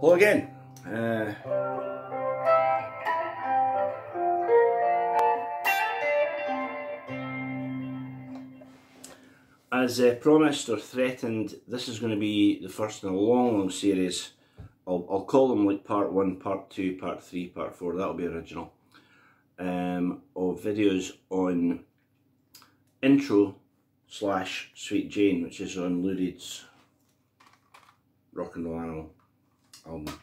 Hello again. As promised or threatened, this is going to be the first in a long series. I'll call them like part 1, part 2, part 3, part 4, that'll be original, of videos on Intro / Sweet Jane, which is on Lou Reed's Rock and Roll Animal album.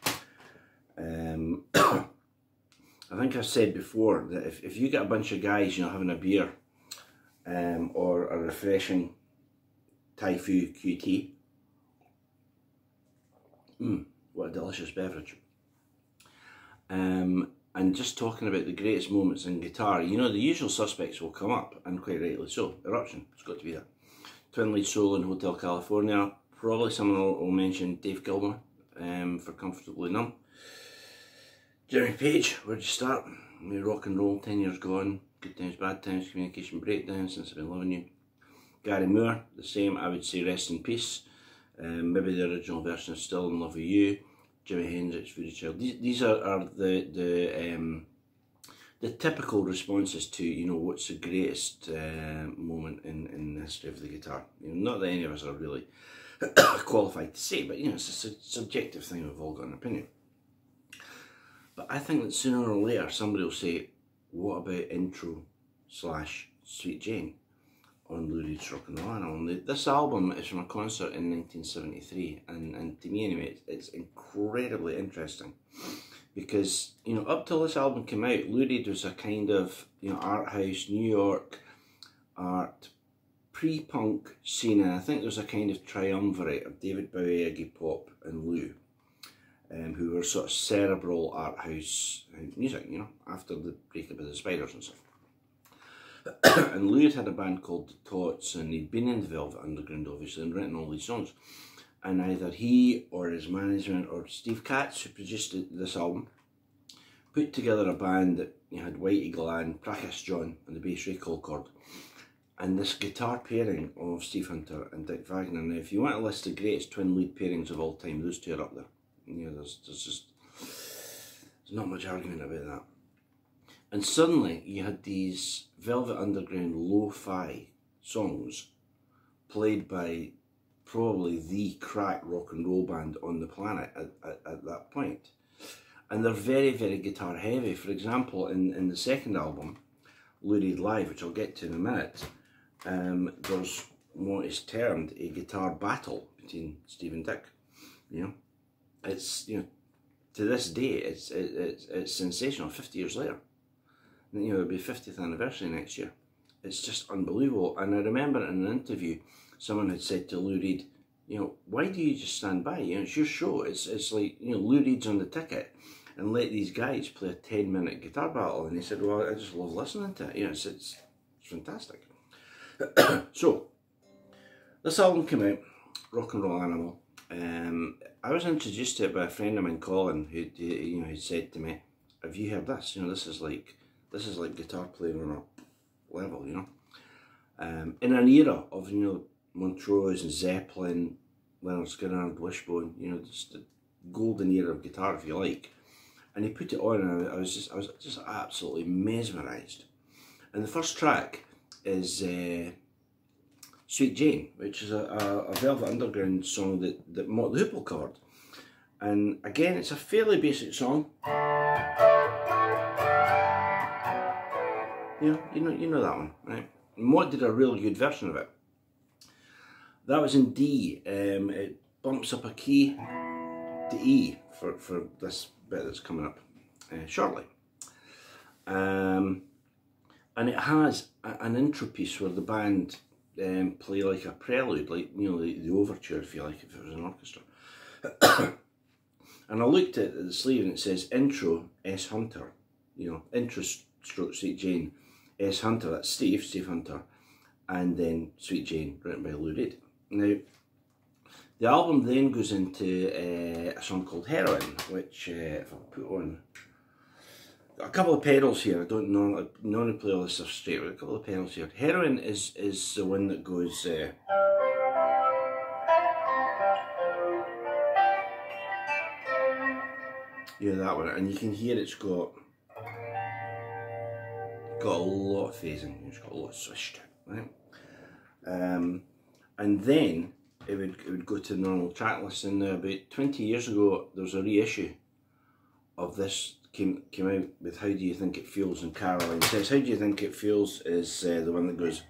I think I've said before that if you get a bunch of guys, you know, having a beer or a refreshing Thai Fu QT, what a delicious beverage, and just talking about the greatest moments in guitar, you know, the usual suspects will come up, and quite rightly so. Eruption, it's got to be there. Twin lead solo in Hotel California. Probably someone will mention Dave Gilmour for Comfortably Numb. Jimmy Page, where'd you start? Rock and Roll, 10 Years Gone, Good Times, Bad Times, Communication Breakdown, Since I've Been Loving You. Gary Moore, the same, I would say Rest in Peace. Maybe the original version of Still in Love with You. Jimi Hendrix, Voodoo Child. These are the typical responses to, you know, what's the greatest moment in the history of the guitar. You know, not that any of us are really qualified to say, but you know, it's a subjective thing. We've all got an opinion. But I think that sooner or later somebody will say, what about Intro / Sweet Jane on Lou Reed's Rock and Roll Animal? This album is from a concert in 1973, and to me anyway, it's incredibly interesting because, you know, up till this album came out, Lou Reed was a kind of, you know, art house, New York art, pre-punk scene, and I think there was a kind of triumvirate of David Bowie, Iggy Pop and Lou, who were sort of cerebral art house music, you know, after the breakup of the Spiders and stuff. And Lou had a band called the Tots, and he'd been in the Velvet Underground obviously and written all these songs, and either he or his management or Steve Katz, who produced this album, put together a band that, you know, had White Eagle and Prakash John on the bass, Ray Colcord, and this guitar pairing of Steve Hunter and Dick Wagner. Now if you want to list the greatest twin lead pairings of all time, those two are up there. You know, there's not much argument about that. And suddenly you had these Velvet Underground lo-fi songs played by probably the crack rock and roll band on the planet at that point. And they're very, very guitar heavy. For example, in the second album, Lou Reed Live, which I'll get to in a minute, there's what is termed a guitar battle between Steve and Dick. You know, it's, you know, to this day, it's sensational. 50 years later, you know, it'll be 50th anniversary next year. It's just unbelievable. And I remember in an interview, someone had said to Lou Reed, you know, why do you just stand by? You know, it's your show. It's like, you know, Lou Reed's on the ticket, and let these guys play a 10-minute guitar battle. And he said, well, I just love listening to it. You know, it's fantastic. So, this album came out, Rock and Roll Animal. I was introduced to it by a friend of mine, Colin, who, you know, he said to me, have you heard this? You know, this is like guitar playing on a level, you know. In an era of, you know, Montrose and Zeppelin, Leonard Skinner, Wishbone, you know, just the golden era of guitar, if you like. And he put it on, and I was just absolutely mesmerised. And the first track is Sweet Jane, which is a Velvet Underground song that Mott the Hoople covered. And again, it's a fairly basic song. You know that one, right? Mott did a really good version of it. That was in D. It bumps up a key to E for this bit that's coming up shortly. And it has an intro piece where the band play like a prelude, like, you know, the overture, if you like, if it was an orchestra. And I looked at the sleeve and it says Intro S Hunter, you know, Intro stroke Sweet Jane S Hunter, that's Steve Hunter, and then Sweet Jane, written by Lou Reed. Now, the album then goes into a song called Heroine, which if I put on a couple of pedals here, I don't normally play all this stuff straight, but a couple of pedals here. Heroine is the one that goes Yeah, that one, and you can hear it's got a lot of phasing. It's got a lot of swish to it, right? And then it would go to the normal track list. And about 20 years ago, there was a reissue of this came out with "How Do You Think It Feels," and Caroline says, "How Do You Think It Feels" is the one that goes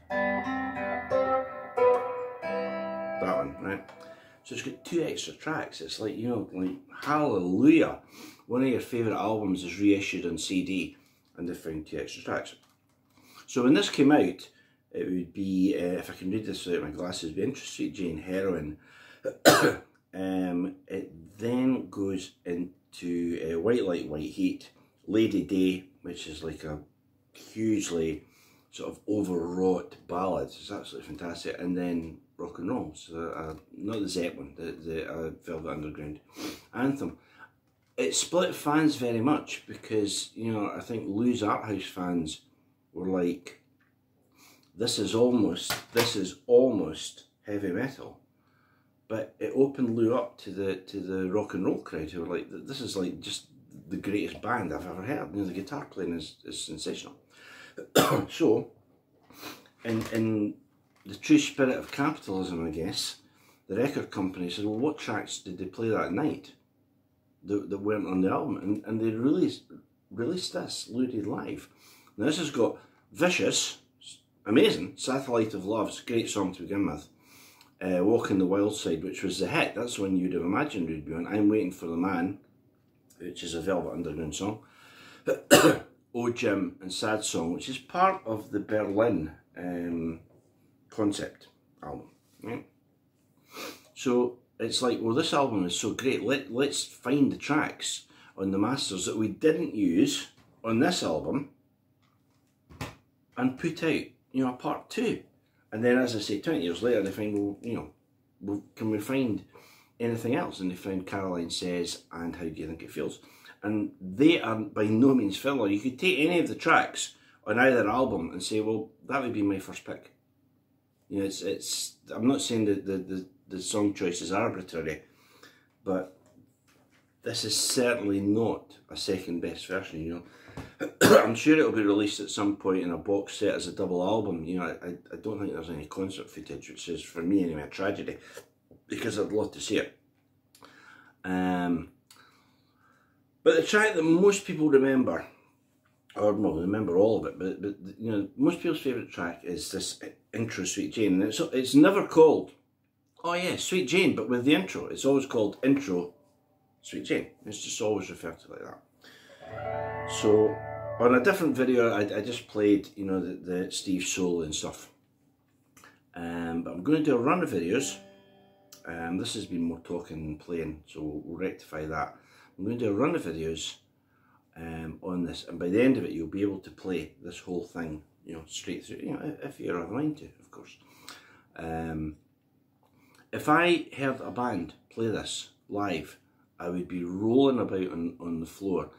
that one, right? So it's got 2 extra tracks. It's like, you know, like hallelujah, one of your favourite albums is reissued on CD, and they found 2 extra tracks. So when this came out, it would be, if I can read this without my glasses, it'd be Intro, Sweet Jane, Heroine. It then goes into White Light, White Heat, Lady Day, which is like a hugely sort of overwrought ballad. It's absolutely fantastic. And then Rock and Roll, so not the Zeppelin, the Velvet Underground. Anthem. It split fans very much because, you know, I think Lou's Art House fans were like, this is almost heavy metal, but it opened Lou up to the rock and roll crowd who were like, this is like just the greatest band I've ever heard. You know, the guitar playing is sensational. So, in the true spirit of capitalism, I guess, the record company said, well, what tracks did they play that night that weren't on the album? And they released this, Lou did live. Now this has got Vicious, amazing, Satellite of Love, it's a great song to begin with. Walking the Wild Side, which was the hit, that's the one you'd have imagined would be on. I'm Waiting for the Man, which is a Velvet Underground song. Oh Jim and Sad Song, which is part of the Berlin concept album, right? So it's like, well, this album is so great, let's find the tracks on the masters that we didn't use on this album and put out, you know, a part 2. And then, as I say, 20 years later, they find, well, you know, can we find anything else? And they found Caroline Says and How Do You Think It Feels? And they are by no means filler. You could take any of the tracks on either album and say, well, that would be my first pick. You know, it's I'm not saying that the song choice is arbitrary, but this is certainly not a second best version, you know. I'm sure it'll be released at some point in a box set as a double album. You know, I don't think there's any concert footage, which is, for me anyway, a tragedy, because I'd love to see it. But the track that most people remember, or well, remember all of it, but you know, most people's favourite track is this intro, Sweet Jane. And it's never called, oh yeah, Sweet Jane, but with the intro, it's always called Intro, Sweet Jane. It's just always referred to like that. So, on a different video, I just played, you know, the Steve solo and stuff. But I'm going to do a run of videos. This has been more talking than playing, so we'll rectify that. I'm going to do a run of videos on this, and by the end of it, you'll be able to play this whole thing, you know, straight through, you know, if you're inclined to, of course. If I heard a band play this live, I would be rolling about on the floor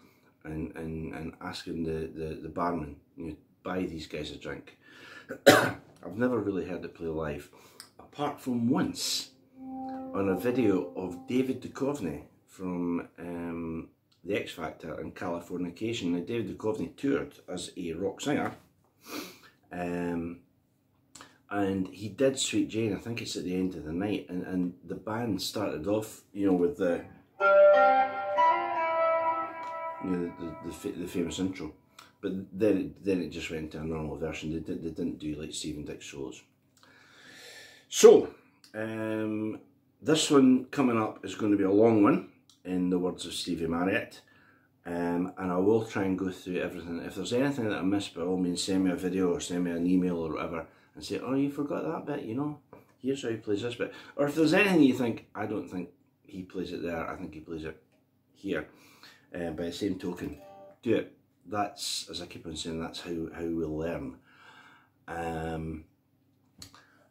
and asking the barman, you know, buy these guys a drink. I've never really heard it play live, apart from once on a video of David Duchovny from the X Factor and Californication. Now, David Duchovny toured as a rock singer, and he did Sweet Jane, I think it's at the end of the night, and the band started off, you know, with the, you know, the famous intro, but then it just went to a normal version. They didn't do like Stephen Dick solos. So this one coming up is going to be a long one, in the words of Stevie Marriott, and I will try and go through everything. If there's anything that I missed, by all means send me a video or send me an email or whatever and say, oh, you forgot that bit, you know, here's how he plays this bit. Or if there's anything you think, I don't think he plays it there, I think he plays it here, by the same token, do it. That's, as I keep on saying, that's how we'll learn.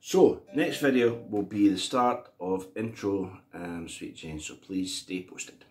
So, next video will be the start of Intro, Sweet Jane, so please stay posted.